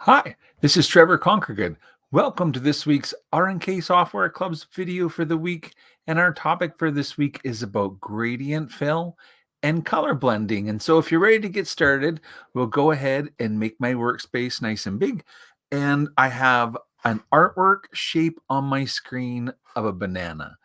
Hi, this is Trevor Conquergood. Welcome to this week's R&K Software Club's video for the week. And our topic for this week is about gradient fill and color blending. And so if you're ready to get started, we'll go ahead and make my workspace nice and big. And I have an artwork shape on my screen of a banana.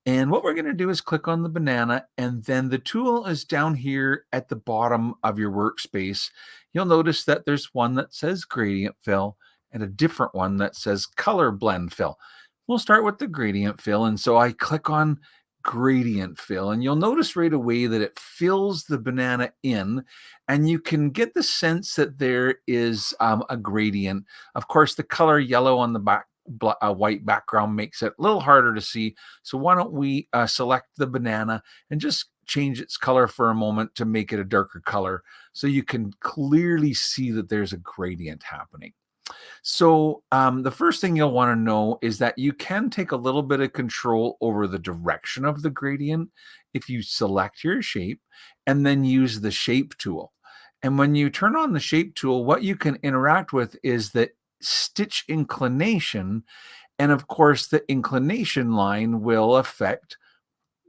And what we're going to do is click on the banana, and then the tool is down here at the bottom of your workspace. You'll notice that there's one that says gradient fill and a different one that says color blend fill. We'll start with the gradient fill. And so I click on gradient fill, and you'll notice right away that it fills the banana in, and you can get the sense that there is a gradient. Of course, the color yellow on the white background makes it a little harder to see. So why don't we select the banana and just change its color for a moment to make it a darker color so you can clearly see that there's a gradient happening. So the first thing you'll want to know is that you can take a little bit of control over the direction of the gradient if you select your shape and then use the shape tool. And when you turn on the shape tool, what you can interact with is the stitch inclination. And of course, the inclination line will affect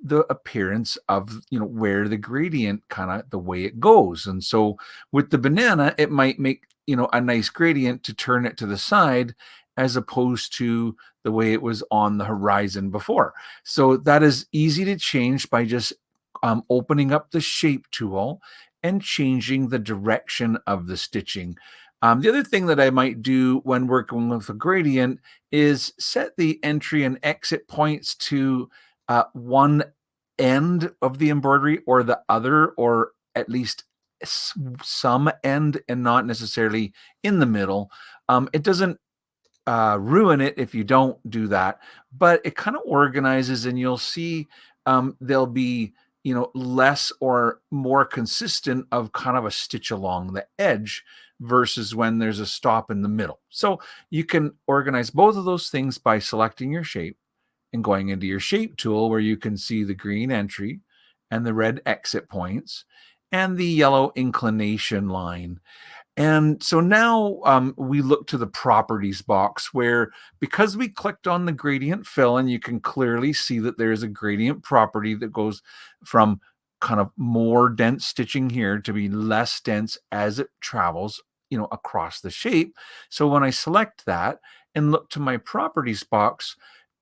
the appearance of where the gradient kind of the way it goes. And so with the banana, it might make a nice gradient to turn it to the side as opposed to the way it was on the horizon before. So that is easy to change by just opening up the shape tool and changing the direction of the stitching. The other thing that I might do when working with a gradient is set the entry and exit points to one end of the embroidery or the other, or at least some end and not necessarily in the middle. It doesn't ruin it if you don't do that, but it kind of organizes, and you'll see there'll be less or more consistent of kind of a stitch along the edge versus when there's a stop in the middle. So you can organize both of those things by selecting your shape and going into your shape tool, where you can see the green entry and the red exit points and the yellow inclination line. And so now we look to the properties box, where because we clicked on the gradient fill, and you can clearly see that there's a gradient property that goes from kind of more dense stitching here to be less dense as it travels across the shape. So when I select that and look to my properties box,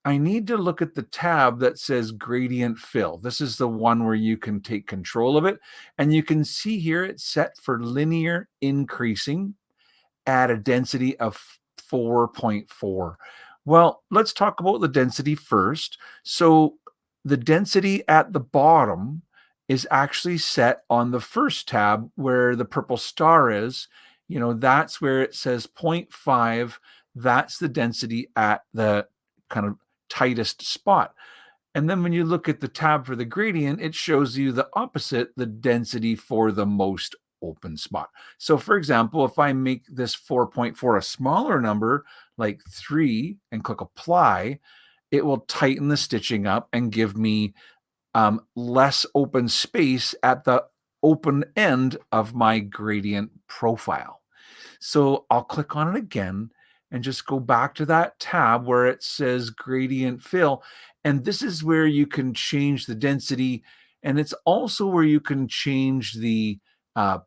I need to look at the tab that says gradient fill. This is the one where you can take control of it. And you can see here it's set for linear increasing at a density of 4.4. Well, let's talk about the density first. So the density at the bottom is actually set on the first tab where the purple star is. That's where it says zero point 0.5. That's the density at the kind of tightest spot. And then when you look at the tab for the gradient, it shows you the opposite, the density for the most open spot. So for example, if I make this 4.4 a smaller number, like 3, and click apply, it will tighten the stitching up and give me less open space at the open end of my gradient profile. So I'll click on it again and just go back to that tab where it says gradient fill. And this is where you can change the density. And it's also where you can change the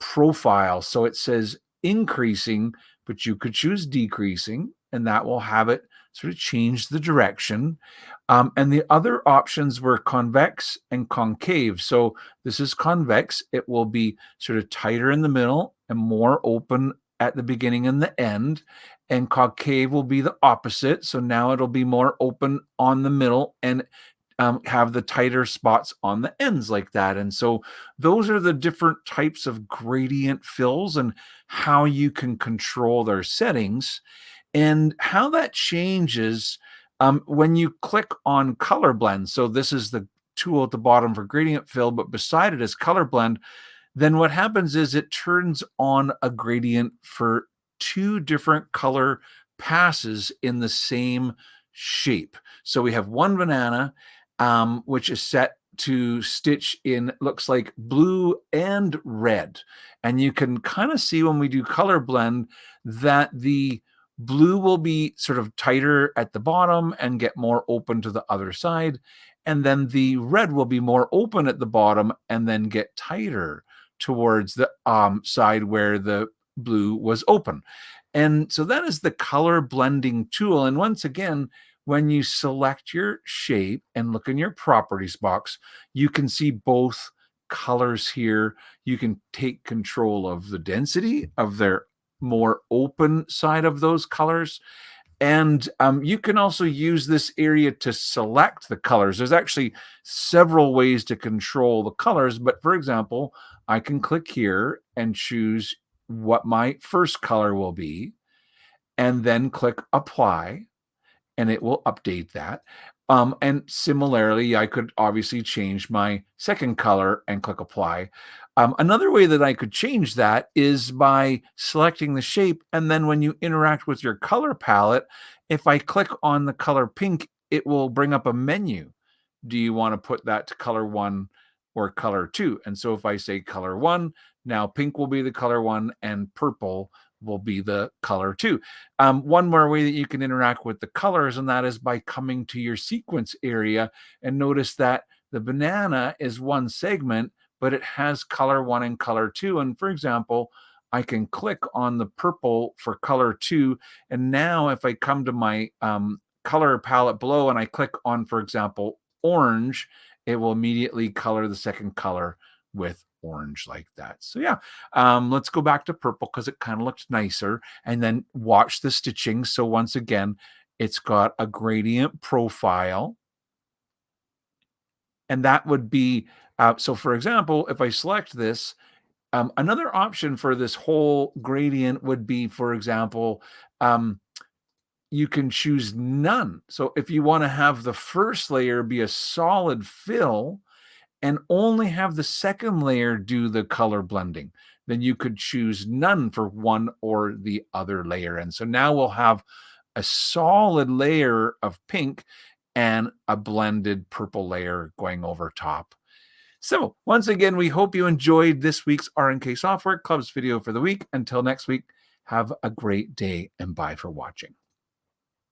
profile. So it says increasing, but you could choose decreasing, and that will have it sort of change the direction. And the other options were convex and concave. So this is convex. It will be sort of tighter in the middle and more open at the beginning and the end. And concave will be the opposite. So now it'll be more open on the middle and have the tighter spots on the ends like that. And so those are the different types of gradient fills and how you can control their settings, and how that changes when you click on color blend. So this is the tool at the bottom for gradient fill, but beside it is color blend. Then what happens is it turns on a gradient for two different color passes in the same shape. So we have one banana, which is set to stitch in, looks like blue and red. And you can kind of see when we do color blend that the blue will be sort of tighter at the bottom and get more open to the other side. And then the red will be more open at the bottom and then get tighter towards the side where the blue was open. And so that is the color blending tool. And once again, when you select your shape and look in your properties box, you can see both colors here. You can take control of the density of their more open side of those colors. And you can also use this area to select the colors. There's actually several ways to control the colors. But for example, I can click here and choose what my first color will be, and then click apply, and it will update that. And similarly, I could obviously change my second color and click apply. Another way that I could change that is by selecting the shape. And then when you interact with your color palette, if I click on the color pink, it will bring up a menu. Do you want to put that to color 1 or color 2? And so if I say color 1, now pink will be the color 1 and purple will be the color 2. One more way that you can interact with the colors, and that is by coming to your sequence area, and notice that the banana is one segment, but it has color 1 and color 2. And for example, I can click on the purple for color 2. And now if I come to my color palette below and I click on, for example, orange, it will immediately color the second color with orange like that. So yeah, let's go back to purple because it kind of looks nicer, and then watch the stitching. So once again, it's got a gradient profile, and that would be, so for example, if I select this, another option for this whole gradient would be, for example, you can choose none. So if you want to have the first layer be a solid fill and only have the second layer do the color blending, then you could choose none for one or the other layer. And so now we'll have a solid layer of pink and a blended purple layer going over top. So once again, we hope you enjoyed this week's R&K Software Club's video for the week. Until next week, have a great day and bye for watching.